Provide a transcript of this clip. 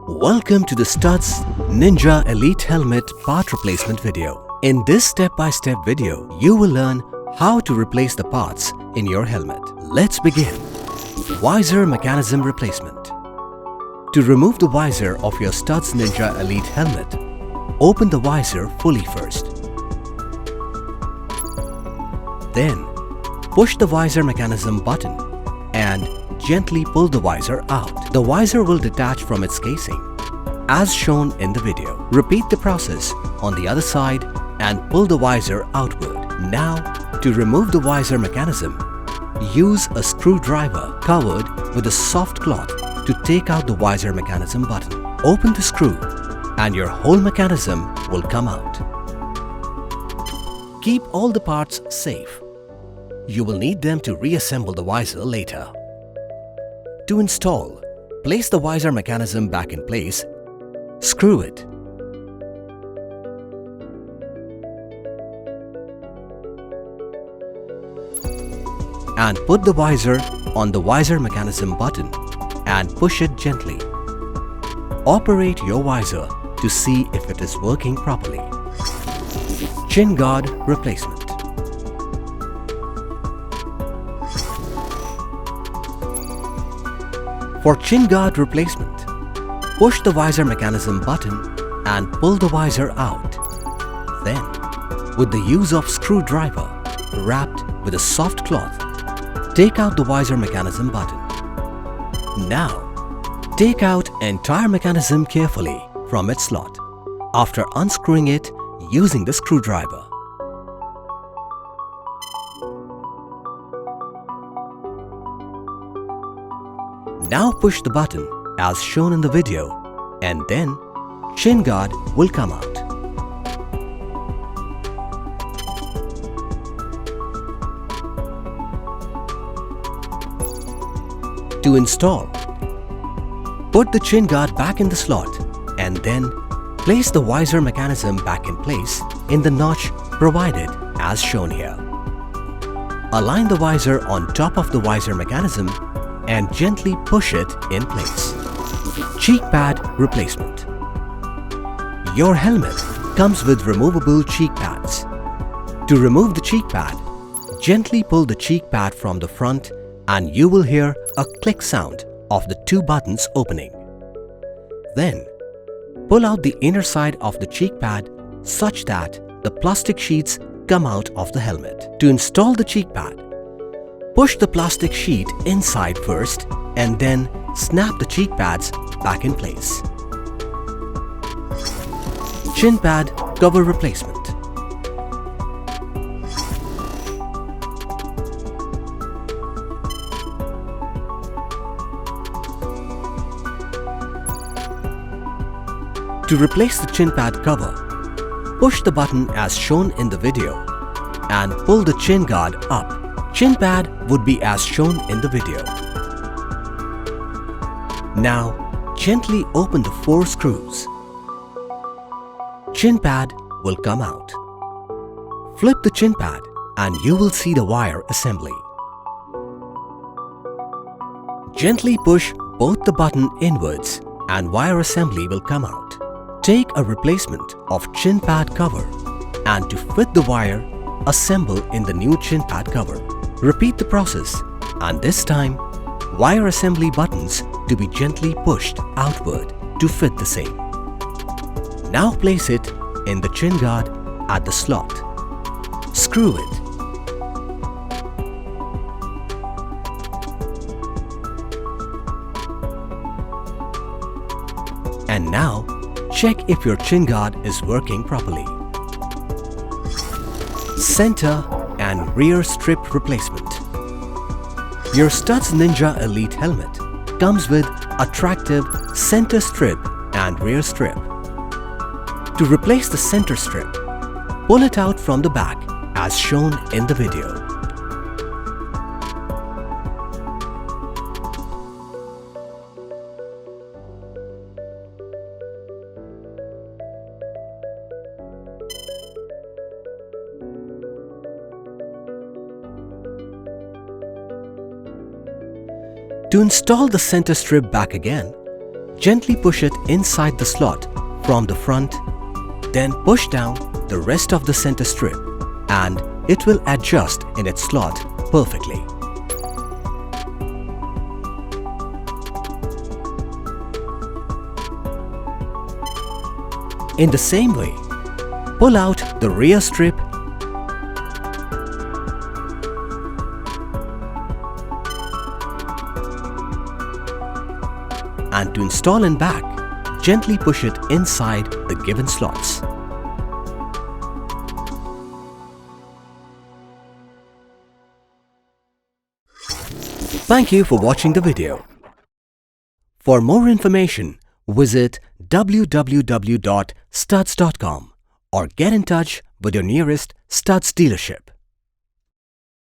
Welcome to the STUDDS Ninja Elite Helmet part replacement video. In this step-by-step video, you will learn how to replace the parts in your helmet. Let's begin. Visor mechanism replacement. To remove the visor of your STUDDS Ninja Elite helmet, open the visor fully first. Then, push the visor mechanism button and gently pull the visor out. The visor will detach from its casing, as shown in the video. Repeat the process on the other side and pull the visor outward. Now, to remove the visor mechanism, use a screwdriver covered with a soft cloth to take out the visor mechanism button. Open the screw and your whole mechanism will come out. Keep all the parts safe. You will need them to reassemble the visor later. To install, place the visor mechanism back in place, screw it. And put the visor on the visor mechanism button and push it gently. Operate your visor to see if it is working properly. Chin guard replacement. For chin guard replacement, push the visor mechanism button and pull the visor out. Then, with the use of screwdriver wrapped with a soft cloth, take out the visor mechanism button. Now, take out entire mechanism carefully from its slot after unscrewing it using the screwdriver. Now push the button as shown in the video and then chin guard will come out. To install, put the chin guard back in the slot and then place the visor mechanism back in place in the notch provided as shown here. Align the visor on top of the visor mechanism and gently push it in place. Cheek pad replacement. Your helmet comes with removable cheek pads. To remove the cheek pad, gently pull the cheek pad from the front and you will hear a click sound of the two buttons opening. Then, pull out the inner side of the cheek pad such that the plastic sheets come out of the helmet. To install the cheek pad, push the plastic sheet inside first and then snap the cheek pads back in place. Chin pad cover replacement. To replace the chin pad cover, push the button as shown in the video and pull the chin guard up. Chin pad would be as shown in the video. Now, gently open the 4 screws. Chin pad will come out. Flip the chin pad and you will see the wire assembly. Gently push both the button inwards and wire assembly will come out. Take a replacement of chin pad cover and to fit the wire, assemble in the new chin pad cover. Repeat the process and this time, wire assembly buttons to be gently pushed outward to fit the same. Now place it in the chin guard at the slot. Screw it. And now, check if your chin guard is working properly. Center and rear strip replacement. Your STUDDS Ninja Elite helmet comes with attractive center strip and rear strip. To replace the center strip, pull it out from the back as shown in the video. To install the center strip back again, gently push it inside the slot from the front, then push down the rest of the center strip and it will adjust in its slot perfectly. In the same way, pull out the rear strip and to install in back, gently push it inside the given slots. Thank you for watching the video. For more information, visit www.studs.com or get in touch with your nearest STUDDS dealership.